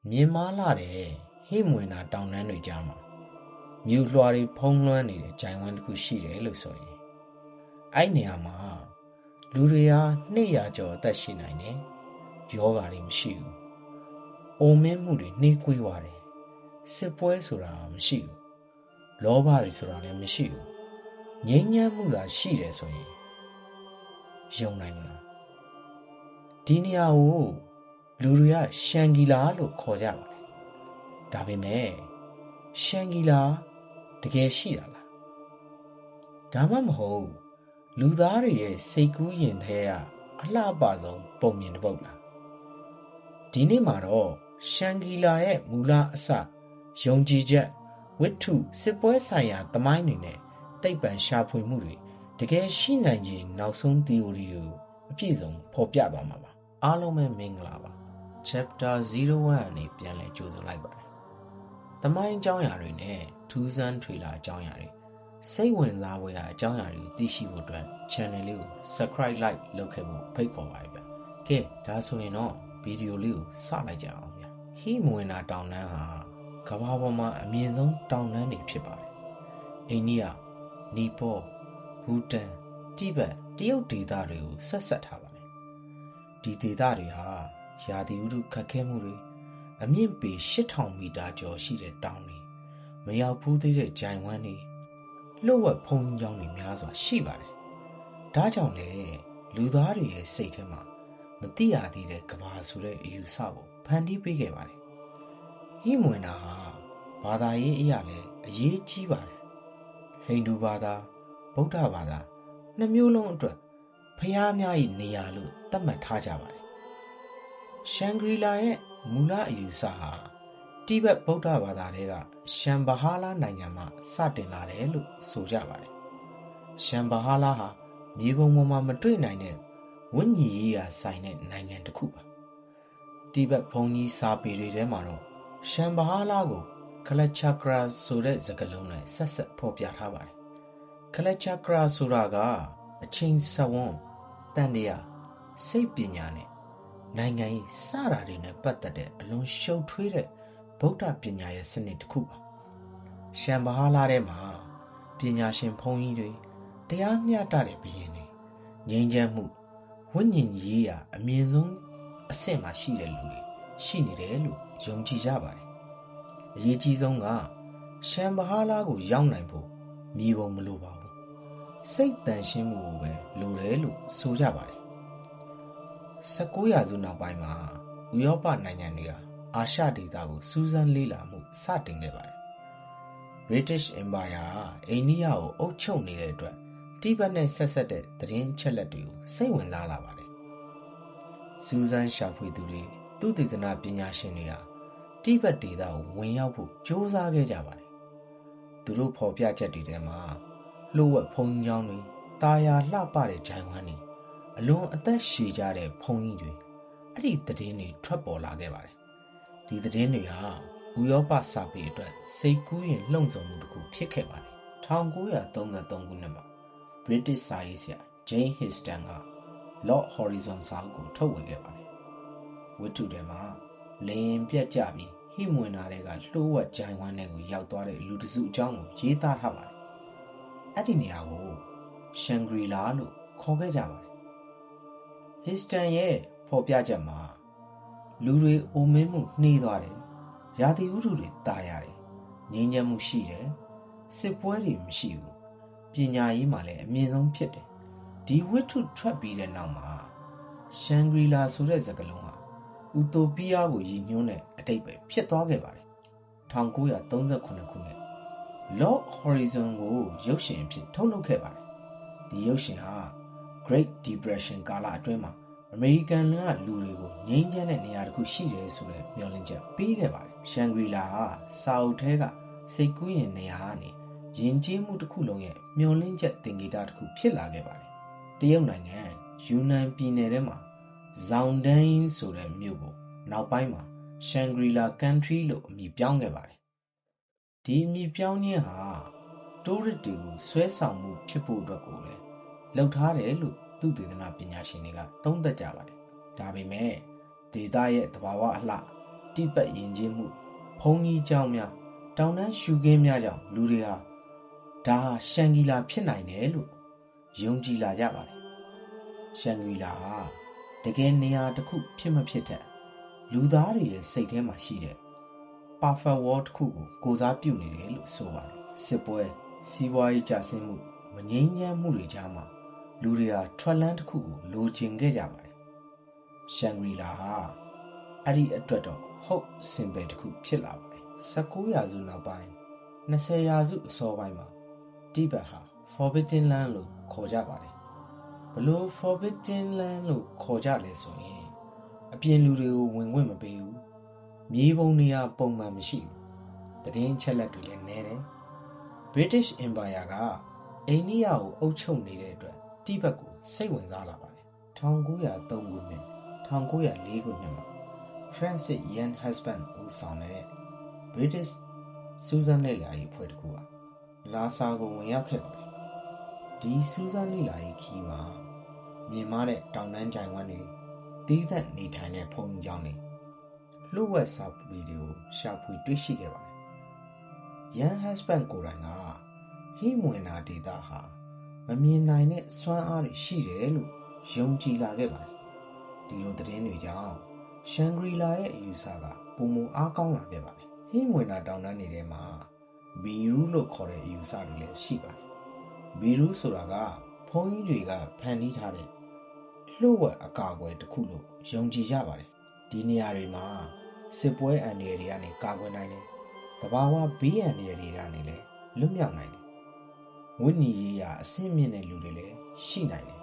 မြင်မာလာတဲ့ဟိမွေနာတောင်တန်းတွေကြားမှာမြူလွှာတွေဖုံးလွှမ်းနေတဲ့ဂျိုင်ဝမ်တစ်ခုရှိတယ်လို့ဆိုရင်အဲ့နေရာမှာလူတွေဟာ200ကျော်အသက်ရှိနိုင်တယ်။ယောဂါတွေမရှိဘူး။အိုမင်းမှုတွေနှေးကွေးသွားတယ်။စစ်ပွဲဆိုတာမရှိဘူး။လောဘတွေဆိုတာလည်းမရှိဘူး။ငြိမ်းချမ်းမှုသာရှိတယ်ဆိုရင်ယုံနိုင်မလား။ဒီနေရာကိုလူတွေကရှန်ဂီလာလို့ခေါ်ကြပါတယ်။ဒါပေမဲ့ရှန်ဂီလာတကယ်ရှိတာလား။ဒါမှမဟုတ်လူသားတွေရဲ့စိတ်ကူးရင်ထဲကအလှပဆုံးပုံမြင်တစ်ပုဒ်လား။ဒီနေ့မှာတော့ရှန်ဂီလာရဲ့မူလအစယုံကြည်ချက်ဝိတ္ထုစစ်ပွဲဆိုင်ရာသမိုင်းတွေနဲ့သိပ္ပံရှာဖွေမှုတွေတကယ်ရှိနိုင်ခြေနောက်ဆုံး theory တွေကိုအပြည့်စုံဖော်ပြသွားမှာပါ။အားလုံးပဲမင်္ဂလာပါ။ Chapter 01အနေပြန်လည်ကြိုဆိုလိုက်ပါတယ်။သမိုင်းအကြောင်းအရာတွေနဲ့ထူးဆန်းထွေလာအကြောင်းအရာတွေစိတ်ဝင်စားဖွယ်အကြောင်းအရာတွေကိုသိရှိဖို့အတွက် channel လေးကို subscribe like လုပ်ခဲ့ဖို့ဖိတ်ခေါ်ပါတယ်ဗျ။ကဲဒါဆိုရင်တော့ဗီဒီယိုလေးကိုစလိုက်ကြအောင်ဗျ။ဟိမွေနာတောင်တန်းဟာကမ္ဘာပေါ်မှာအမြင့်ဆုံးတောင်တန်းတွေဖြစ်ပါတယ်။အိန္ဒိယ၊နီပေါ၊ဘူတန်၊တိဘက်၊တရုတ်ဒေသတွေကိုဆက်ထားပါတယ်။ဒီဒေသတွေဟာရာသီဥတုခက်ခဲမှုတွေအမြင့်ပေ8000မီတာကျော်ရှိတဲ့တောင်တွေမရောက်ဘူးသေးတဲ့ဂျိုင်ဝမ်တွေလှုပ်ဝက်ဖုံးကြောင်းတွေများစွာရှိပါတယ်။ဒါကြောင့်လေလူသားတွေရဲ့စိတ်ထဲမှာမသိရသေးတဲ့ကဘာဆိုတဲ့အယူဆကိုဖန်တီးပေးခဲ့ပါတယ်။ဟိမွေနာဟာဘာသာရေးအရာလည်းအရေးကြီးပါတယ်။ဟိန္ဒူဘာသာဗုဒ္ဓဘာသာနှစ်မျိုးလုံးအတွက်ဖျားများ၏နေရာလို့သတ်မှတ်ထားကြပါတယ်။ရှန်ဂရီလာရဲ့မူလအယူဆဟာတိဘက်ဗုဒ္ဓဘာသာတွေကရှန်ဘဟာလာနိုင်ငံမှာစတင်လာတယ်လို့ဆိုကြပါတယ်။ရှန်ဘဟာလာဟာမြေပုံပေါ်မှာမတွေ့နိုင်တဲ့ဝိညာဉ်ရေးရာဆိုင်တဲ့နိုင်ငံတစ်ခုပါ။တိဘက်ဘုံကြီးစာပေတွေထဲမှာတော့ရှန်ဘဟာလာကိုကလချာကရာဆိုတဲ့စကားလုံးနဲ့ဆက်ဖော်ပြထားပါတယ်။ကလချာကရာဆိုတာကအချိန်ဆက်ဝန်းတန်တရားစိတ်ပညာနဲ့နိုင်ငံရေးစတာတွေနဲ့ပတ်သက်တဲ့အလွန်ရှုပ်ထွေးတဲ့ဗုဒ္ဓပညာရဲ့စနစ်တစ်ခုပါ။ရှန်ဘဟာလာထဲမှာပညာရှင်ဘုန်းကြီးတွေတရားမျှတတဲ့ဘုရင်တွေငြိမ်းချမ်းမှုဝိညာဉ်ရေးရာအမြင့်ဆုံးအဆင့်မှာရှိတဲ့လူတွေရှိနေတယ်လို့ယုံကြည်ကြပါတယ်။အရေးကြီးဆုံးကရှန်ဘဟာလာကိုရောက်နိုင်ဖို့မြေပုံမလိုပါဘူး။စိတ်တန်ရှင်းမှုကိုပဲလိုတယ်လို့ဆိုကြပါတယ်။19ရာစုနောက်ပိုင်းမှာဥရောပနိုင်ငံတွေကအာရှဒေသကိုစူးစမ်းလေ့လာမှုစတင်ခဲ့ပါတယ်။ British Empire အိန္ဒိယကိုအုပ်ချုပ်နေတဲ့အတွက်တိဘက်နဲ့ဆက်တဲ့သတင်းအချက်အလက်တွေကိုစိတ်ဝင်စားလာပါတယ်။စူးစမ်းရှာဖွေသူတွေသုတေသနပညာရှင်တွေဟာတိဘက်ဒေသကိုဝင်ရောက်ဖို့ကြိုးစားခဲ့ကြပါတယ်။သူတို့ဖော်ပြချက်တွေထဲမှာလှုပ်ဝက်ဖုံးကြောင်းတွေတာယာလှပတဲ့ဂျိုင်ဝမ်တွေအလွန်အသက်ရှည်ကြတဲ့ဘုံကြီးတွေအဲ့ဒီသတင်းတွေထွက်ပေါ်လာခဲ့ပါတယ်။ဒီသတင်းတွေဟာဥရောပစာပေအတွက်စိတ်ကူးရင်လှုံ့ဆော်မှုတစ်ခုဖြစ်ခဲ့ပါတယ်။1933ခုနှစ်မှာ British စာရေးဆရာ Jane Histon က Lord Horizon စာအုပ်ကိုထုတ်ဝေခဲ့ပါတယ်။ဝတ္ထုထဲမှာလင်းပြတ်ကြပြီးဟိမွေနာတွေကလှိုးဝက်ဂျိုင်ဝမ်တွေကိုရောက်သွားတဲ့လူတစုအကြောင်းကိုရေးသားထားပါတယ်။အဲ့ဒီနေရာကိုရှန်ဂရီလာလို့ခေါ်ခဲ့ကြပါတယ်။ Histon ရဲ့ဖော်ပြချက်မှာလူတွေအိုမင်းမှုနှေးသွားတယ်။ရာသီဥတုတွေတာရတယ်။ငြိမ်းချမ်းမှုရှိတယ်။စစ်ပွဲတွေမရှိဘူး။ပညာရေးမှာလည်းအမြင့်ဆုံးဖြစ်တယ်။ဒီဝတ္ထုထွက်ပြီးတဲ့နောက်မှာရှန်ဂရီလာဆိုတဲ့စကားလုံးဟာဥတိုပီးယားကိုရည်ညွှန်းတဲ့အတိတ်ပဲဖြစ်သွားခဲ့ပါတယ်။1938ခုနှစ် Lord Horizon ကိုရုပ်ရှင်အဖြစ်ထုတ်လုပ်ခဲ့ပါတယ်။ဒီရုပ်ရှင်ဟာ Great Depression ကာလအတွင်းမှာအမေရိကန်ကလူတွေကိုငြိမ်းချမ်းတဲ့နေရာတစ်ခုရှိတယ်ဆိုတဲ့မျှော်လင့်ချက်ပေးခဲ့ပါတယ်။ရှန်ဂရီလာဟာစာအုပ်ထဲကစိတ်ကူးရင်နေရာကနေယဉ်ကျေးမှုတစ်ခုလုံးရဲ့မျှော်လင့်ချက်သင်္ကေတတစ်ခုဖြစ်လာခဲ့ပါတယ်။တရုတ်နိုင်ငံယူနန်ပြည်နယ်ထဲမှာဇောင်ဒန်းဆိုတဲ့မြို့ကိုနောက်ပိုင်းမှာရှန်ဂရီလာ Country လို့အမည်ပြောင်းခဲ့ပါတယ်။ဒီအမည်ပြောင်းခြင်းဟာတိုးရစ်တွေကိုဆွဲဆောင်မှုဖြစ်ဖို့အတွက်ကိုလည်းလှုပ်ထားတယ်လို့သုတေသနပညာရှင်တွေကသုံးသပ်ကြပါတယ်။ဒါပေမဲ့ဒေသရဲ့သဘာဝအလှတ တိပတ်ယဉ်ကျေးမှုဘုံကြီးเจ้าများတောင်တန်းရှုခင်းများကြောင့်လူတွေဟာဒါဟာရှန်ဂီလာဖြစ်နိုင်တယ်လို့ယုံကြည်လာကြပါတယ်ရှန်ဂီလာဟာတကယ်နေရာတစ်ခုဖြစ်မဖြစ်တဲ့လူသားတွေရဲ့စိတ်ထဲမှာရှိတဲ့ perfect world တစ်ခုကိုကိုစားပြုနေတယ်လို့ဆိုပါတယ်စစ်ပွဲစီးပွားရေးကျဆင်းမှုမငြိမ်းချမ်းမှုတွေကြားမှာလူတွေဟာထွက်လန်းတစ်ခုကိုလိုချင်ခဲ့ကြပါတယ်ရှန်ဂရီလာဟာအဲ့ဒီအတွက်တော့ဟုတ်စင်ပယ်တစ်ခုဖြစ်လာပါတယ်19ရာစုနောက်ပိုင်း20ရာစုအစောပိုင်းမှာတိဘက်ဟာ Forbidden Land လို့ခေါ်ကြပါတယ်ဘလို့ Forbidden Land လို့ခေါ်ကြလဲဆိုရင်အပြင်လူတွေကိုဝင်ခွင့်မပေးဘူးမြေပုံနေရာပုံမှန်မရှိဘူးသတင်းချက်လက်တွေလည်းနည်းတယ် British Empire ကအိန္ဒိယကိုအုပ်ချုပ်နေတဲ့အတွက်တိဘက်ကိုစိတ်ဝင်စားလာပါတယ်1903ခုနှစ်1904ခုနှစ်မှာ Francis Young Husband ဦးဆောင်တဲ့ British စူးစမ်းလေ့လာရေးအဖွဲ့တစ်ခုဟာလာဆာကိုဝင်ရောက်ခဲ့ပါတယ်ဒီစူးစမ်းလေ့လာရေးခီးမှာမြင်မာတဲ့တောင်တန်းကြိုင်ဝမ်းတွေတီးသက်နေထိုင်တဲ့ဘုံကျောင်းတွေလှုပ်ဝက်စာပေတွေကိုရှာဖွေတွေ့ရှိခဲ့ပါတယ်Young Husband ကိုယ်တိုင်ကဟိမွေနာဒေတာဟာမမြင်နိုင်တဲ့စွမ်းအားတွေရှိတယ်လို့ယုံကြည်လာခဲ့ပါတယ်ဒီလိုသတင်းတွေကြောင့်ရှန်ဂရီလာရဲ့အယူဆကပုံမအားကောင်းလာခဲ့ပါတယ်ဟိမွေနာတောင်တန်းတွေထဲမှာဘီရူးလို့ခေါ်တဲ့အယူဆတွေလည်းရှိပါတယ်ဘီရူးဆိုတာကဘုန်းကြီးတွေကဖန်တီးထားတဲ့လှုပ်ဝက်အကာအကွယ်တစ်ခုလို့ယုံကြည်ကြပါတယ်ဒီနေရာတွေမှာစစ်ပွဲအန္တရာယ်တွေကနေကာကွယ်နိုင်တယ်တဘာဝဘေးအန္တရာယ်တွေကနေလည်းလွတ်မြောက်နိုင်တယ်ဝိနည်းရေးရာအဆင့်မြင့်တဲ့လူတွေလည်းရှိနိုင်တယ်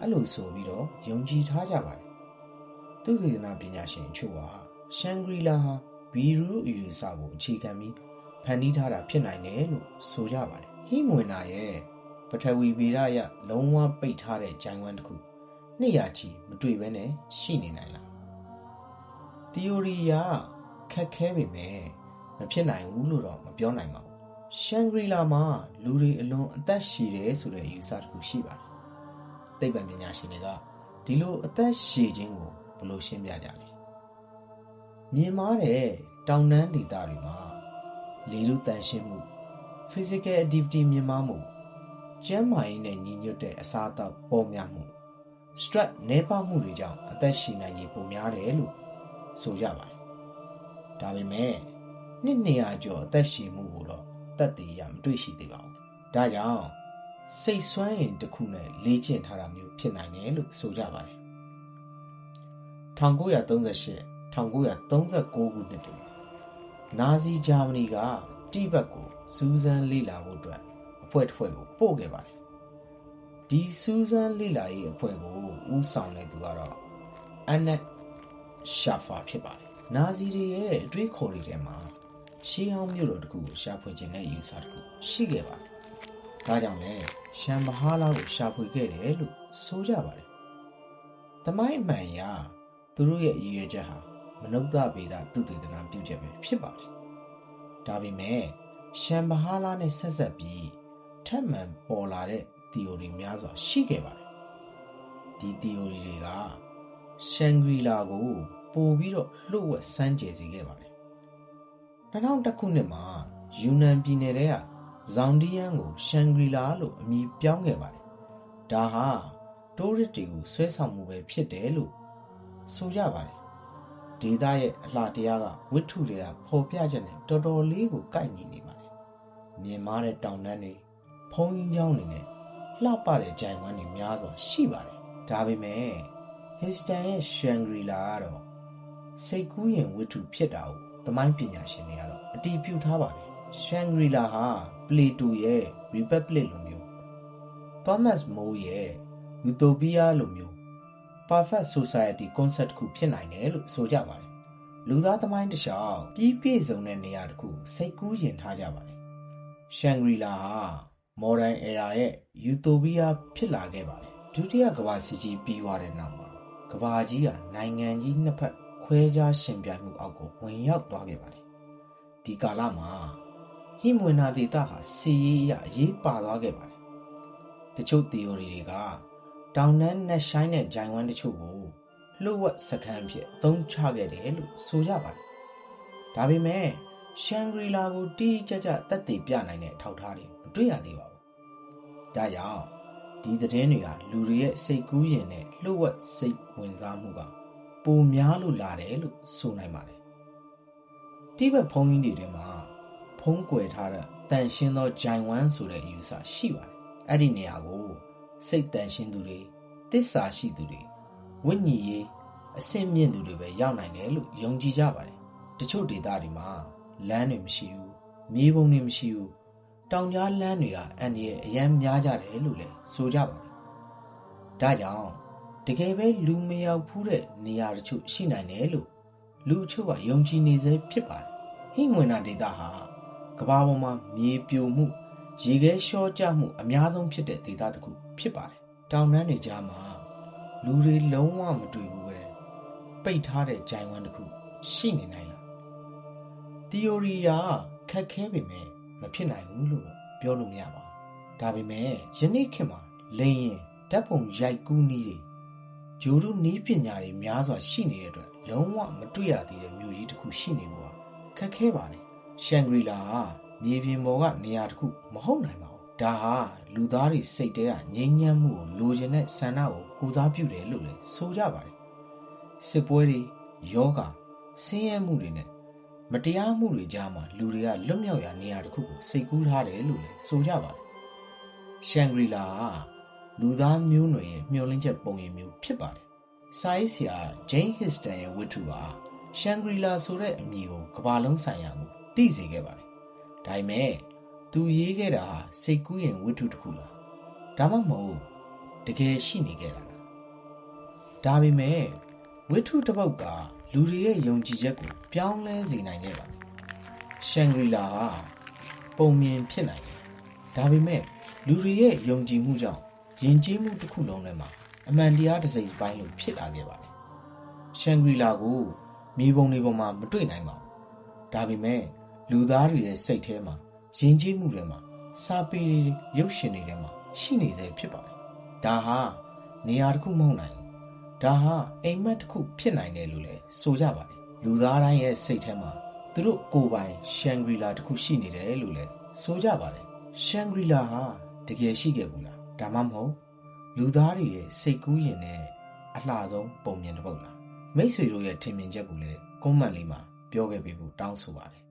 အဲ့လိုဆိုပြီးတော့ယုံကြည်ထားကြပါတယ်သုတေသနပညာရှင်အချို့ကရှန်ဂရီလာဟာဘီရူးအယူဆကိုအခြေခံပြီးဖန်တီးထားတာဖြစ်နိုင်တယ်လို့ဆိုကြပါတယ်ဟိမွေနာရဲ့ပထဝီဗေဒအရလုံးဝပိတ်ထားတဲ့ဂျိုင်ဝမ်တစ်ခု200ချီမတွေ့ဘဲနဲ့ရှိနေနိုင်လား theory ကခက်ခဲပေမဲ့မဖြစ်နိုင်ဘူးလို့တော့မပြောနိုင်ပါဘူးရှန်ဂရီလာမှာလူတွေအလွန်အသက်ရှည်တယ်ဆိုတဲ့အယူဆတစ်ခုရှိပါတယ်သိပ္ပံပညာရှင်တွေကဒီလိုအသက်ရှည်ခြင်းကိုဘယ်လိုရှင်းပြကြလဲမြင်မာတဲ့တောင်တန်းဒေသတွေမှာလေထုတန့်ရှင်းမှု physical activity မြင့်မားမှုကျန်းမာရေးနဲ့ညီညွတ်တဲ့အစားအသောက်ပေါ်များမှု stress နည်းပါးမှုတွေကြောင့်အသက်ရှည်နိုင်ခြင်းပိုများတယ်လို့ဆိုကြပါတယ်ဒါပေမဲ့နှစ်200ကျော်အသက်ရှည်မှုကိုတော့သက်သေရမတွေ့ရှိသေးပါဘူးဒါကြောင့်စိတ်ဆွမ်းရင်တစ်ခုနဲ့လေ့ကျင့်ထားတာမျိုးဖြစ်နိုင်တယ်လို့ဆိုကြပါတယ်1938 1939ခုနှစ်တွေနာဇီဂျာမနီကတိဘက်ကိုစူးစမ်းလေ့လာဖို့အတွက်အဖွဲ့တစ်ဖွဲ့ကိုပို့ခဲ့ပါတယ်ဒီစူးစမ်းလေ့လာရေးအဖွဲ့ကိုဦးဆောင်နေသူကတော့အန်နက်ရှာဖာဖြစ်ပါတယ်နာဇီတွေရဲ့အတွေးခေါ်တွေထဲမှာရှေးဟောင်းမြို့တော်တစ်ခုကိုရှာဖွေခြင်းနဲ့ယူဆတစ်ခုရှိခဲ့ပါတယ်ဒါကြောင့်လည်းရှမ်ဘဟာလာကိုရှာဖွေခဲ့တယ်လို့ဆိုကြပါတယ်သမိုင်းအမှန်အရသူတို့ရဲ့ရည်ရွယ်ချက်ဟာမနုဿဗေဒသုတေသနပြုချက်ပဲဖြစ်ပါတယ်ဒါပေမဲ့ရှမ်ဘဟာလာနဲ့ဆက်ဆက်ပြီးထပ်မံပေါ်လာတဲ့ theory များစွာရှိခဲ့ပါတယ်ဒီ theory တွေကရှန်ဂရီလာကိုပို့ပြီးတော့လှုပ်ဝက်စမ်းကြယ်စေခဲ့ပါတယ်2001ခုနှစ်မှာယူနန်ပြည်နယ်ထဲကဇောင်ဒီယန်ကိုရှန်ဂရီလာလို့အမည်ပြောင်းခဲ့ပါတယ်ဒါဟာတိုးရစ်တွေကိုဆွဲဆောင်မှုပဲဖြစ်တယ်လို့ဆိုကြပါတယ်ဒေသရဲ့အလှတရားကဝတ္ထုတွေကဖော်ပြချက်နဲ့တော်တော်လေးကိုကိုက်ညီနေပါတယ်မြင်မာတဲ့တောင်တန်းတွေဖုံးကြီးချောင်းတွေနဲ့လှပတဲ့ဂျိုင်ဝမ်းတွေများစွာရှိပါတယ်ဒါပေမဲ့ဟစ်စတန်ရဲ့ရှန်ဂရီလာကတော့စိတ်ကူးရင်ဝတ္ထုဖြစ်တာကိုသမိုင်းပညာရှင်တွေကတော့အတည်ပြုထားပါတယ်ရှန်ဂရီလာဟာပလေတိုရဲ့ Republic လိုမျိုး Thomas More ရဲ့ Utopia လိုမျိုး Perfect Society concept ခုဖြစ်နိုင်တယ်လို့ဆိုကြပါတယ်လူသားသမိုင်းတစ်လျှောက်ပြည့်ပြည့်စုံတဲ့နေရာတစ်ခုစိတ်ကူးရင်ထားကြပါတယ်ရှန်ဂရီလာဟာ Modern Era ရဲ့ Utopia ဖြစ်လာခဲ့ပါတယ်ဒုတိယကမ္ဘာစစ်ကြီးပြီးသွားတဲ့နောက်မှာကမ္ဘာကြီးကနိုင်ငံကြီးနှစ်ဖက်ခွဲခြားရှင်ပြိုင်မှုအောက်ကိုဝင်ရောက်သွားခဲ့ပါတယ်ဒီကာလမှာဟိမွေနာဒေတာဟာစီရေးအရေးပါသွားခဲ့ပါတယ်တချို့ theory တွေကတောင်တန်းနဲ့ရှိုင်းတဲ့ဂျိုင်ဝမ်တချို့ကိုလှုပ်ဝက်စခန်းဖြစ်အသုံးချခဲ့တယ်လို့ဆိုကြပါတယ် ဒါပေမဲ့ရှန်ဂရီလာကိုတိကျကျသက်သေပြနိုင်တဲ့အထောက်အထားတွေမတွေ့ရသေးပါဘူး။ဒါကြောင့်ဒီသတင်းတွေကလူတွေရဲ့စိတ်ကူးရင်နဲ့လှုပ်ဝက်စိတ်ဝင်စားမှုကပိုများလို့လာတယ်လို့ဆိုနိုင်ပါတယ်။တိဘက်ဘုန်းကြီးတွေထဲမှာဖုံးကွယ်ထားတဲ့တန်ရှင်းသောဂျိုင်ဝမ်ဆိုတဲ့အယူဆရှိပါတယ်။အဲ့ဒီနေရာကိုစိတ်တန်ရှင်းသူတွေသစ္စာရှိသူတွေဝိညာဉ်ရေးအဆင့်မြင့်သူတွေပဲရောက်နိုင်တယ်လို့ယုံကြည်ကြပါတယ်။တချို့ဒေသတွေမှာလမ်းတွေမရှိဘူးမြေပုံတွေမရှိဘူးတောင်ကြားလမ်းတွေကအန်ဒီရဲ့အရန်များကြတယ်လို့လည်းဆိုကြပါတယ်။ဒါကြောင့်တကယ်ပဲလူမရောက်ဖူးတဲ့နေရာတချို့ရှိနိုင်တယ်လို့လူအချို့ကယုံကြည်နေစေဖြစ်ပါတယ်။ဟိငွေနာဒေသဟာကမ္ဘာပေါ်မှာမြေပြိုမှုရေခဲလျှောကျမှုအများဆုံးဖြစ်တဲ့ဒေသတစ်ခုဖြစ်ပါတယ်။တောင်တန်းတွေကြားမှာလူတွေလုံးဝမတွေ့ဘူးပဲပိတ်ထားတဲ့ဂျိုင်ဝမ်တစ်ခုရှိနေနိုင်လား။ theory ကခက်ခဲပေမဲ့မဖြစ်နိုင်ဘူးလို့ပြောလို့မရပါဘူး။ဒါပေမဲ့ယနေ့ခေတ်မှာလိန်ရင်ဓာတ်ပုံရိုက်ကူးနည်းတွေဂျိုရုနည်းပညာတွေများစွာရှိနေတဲ့အတွက်လုံးဝမတွေ့ရသေးတဲ့မြို့ကြီးတစ်ခုရှိနေဖို့ခက်ခဲပါတယ်။ရှန်ဂရီလာကမြေပြင်ပေါ်ကနေရာတစ်ခုမဟုတ်နိုင်ပါဘူး။ဒါဟာလူသားတွေစိတ်ထဲကငြိမ်းချမ်းမှုကိုလိုချင်တဲ့ဆန္ဒကိုကိုစားပြုတယ်လို့လည်းဆိုကြပါတယ်။စစ်ပွဲတွေယောဂဆင်းရဲမှုတွေနဲ့မတရားမှုတွေကြားမှာလူတွေကလွတ်မြောက်ရာနေရာတစ်ခုကိုစိတ်ကူးထားတယ်လို့လည်းဆိုကြပါတယ်။ရှန်ဂရီလာကလူသားမျိုးနွယ်ရဲ့မျှော်လင့်ချက်ပုံရိပ်မျိုးဖြစ်ပါတယ်။စာရေးဆရာဂျိမ်းဟစ်စတန်ရဲ့ဝတ္ထုဟာရှန်ဂရီလာဆိုတဲ့အမည်ကိုကမ္ဘာလုံးဆိုင်ရာကိုသိစေခဲ့ပါတယ်။ဒါပေမဲ့သူရေးခဲ့တာဟာစိတ်ကူးရင်ဝတ္ထုတစ်ခုလား။ဒါမှမဟုတ်တကယ်ရှိနေခဲ့တာလား။ဒါပေမဲ့ဝတ္ထုတစ်ပုဒ်ကလူတွေရဲ့ယုံကြည်ချက်ကိုပြောင်းလဲစေနိုင်ခဲ့ပါတယ်။ရှန်ဂရီလာဟာပုံမြင်ဖြစ်နိုင်တယ်။ဒါပေမဲ့လူတွေရဲ့ယုံကြည်မှုကြောင့်ယဉ်ကျေးမှုတစ်ခုလုံးထဲမှာအမှန်တရားတစ်စိတ်ပိုင်းလို့ဖြစ်လာခဲ့ပါတယ်။ရှန်ဂရီလာကိုမြေပုံတွေပေါ်မှာမတွေ့နိုင်ပါဘူး။ဒါပေမဲ့လူသားတွေရဲ့စိတ်ထဲမှာယဉ်ကျေးမှုတွေမှာစာပေတွေရုပ်ရှင်တွေထဲမှာရှိနေစေဖြစ်ပါတယ်။ဒါဟာနေရာတစ်ခုမဟုတ်နိုင်ဘူး။ဒါဟာအိမ်မက်တစ်ခုဖြစ်နိုင်တယ်လို့လည်းဆိုကြပါတယ်။လူသားတိုင်းရဲ့စိတ်ထဲမှာသူတို့ကိုယ်ပိုင်ရှန်ဂရီလာတစ်ခုရှိနေတယ်လို့လည်းဆိုကြပါတယ်။ရှန်ဂရီလာဟာတကယ်ရှိခဲ့ဘူးလား။ဒါမှမဟုတ်လူသားတွေရဲ့စိတ်ကူးရင်နဲ့အလှဆုံးပုံမြင်တစ်ပုဒ်လား။မိတ်ဆွေတို့ရဲ့ထင်မြင်ချက်ကိုလည်းကွန်မန့်လေးမှာပြောခဲ့ပေးဖို့တောင်းဆိုပါတယ်